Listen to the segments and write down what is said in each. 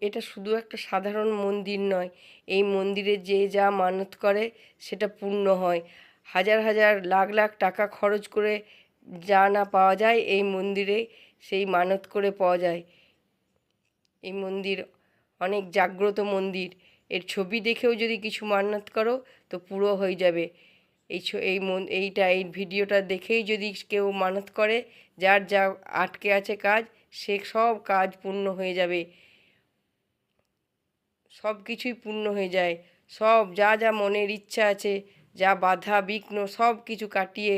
এটা শুধু একটা সাধারণ মন্দির নয়, এই মন্দিরে যে যা মানত করে সেটা পূর্ণ হয়। হাজার হাজার লাখ লাখ টাকা খরচ করে যা না পাওয়া যায় এই মন্দিরে সেই মানত করে পাওয়া যায়। এই মন্দির অনেক জাগ্রত মন্দির। এর ছবি দেখেও যদি কিছু মান্যত করো তো পুরো হয়ে যাবে। এই ভিডিওটা দেখেই যদি কেউ মানত করে, যার যা আটকে আছে কাজ, সে সব কাজ পূর্ণ হয়ে যাবে। সব কিছুই পূর্ণ হয়ে যায়। সব যা যা মনের ইচ্ছা আছে, যা বাধা বিঘ্ন সব কিছু কাটিয়ে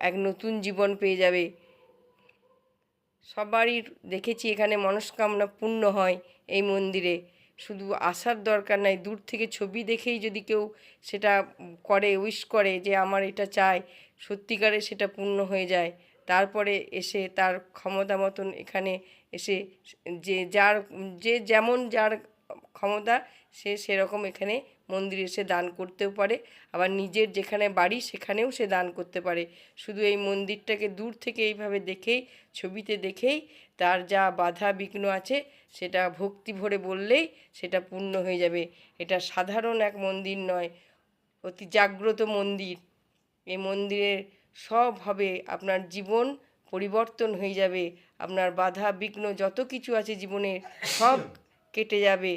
এক নতুন জীবন পেয়ে যাবে। সবারই দেখেছি এখানে মনস্কামনা পূর্ণ হয় এই মন্দিরে। শুধু আসার দরকার নাই, দূর থেকে ছবি দেখেই যদি কেউ সেটা করে, উইশ করে যে আমার এটা চাই, সত্যিকারে সেটা পূর্ণ হয়ে যায়। তারপরে এসে তার ক্ষমতা মতন এখানে এসে যে যেমন যার ক্ষমতা সে সেরকম এখানে মন্দিরে এসে দান করতেও পারে। আবার নিজের যেখানে বাড়ি সেখানেও সে দান করতে পারে। শুধু এই মন্দিরটাকে দূর থেকে এইভাবে দেখেই, ছবিতে দেখেই তার যা বাধা বিঘ্ন আছে সেটা ভক্তি ভরে বললেই সেটা পূর্ণ হয়ে যাবে। এটা সাধারণ এক মন্দির নয়, অতি জাগ্রত মন্দির। এই মন্দিরে সব হবে, আপনার জীবন পরিবর্তন হয়ে যাবে। আপনার বাধা বিঘ্ন যত কিছু আছে জীবনে সব কেটে যাবে।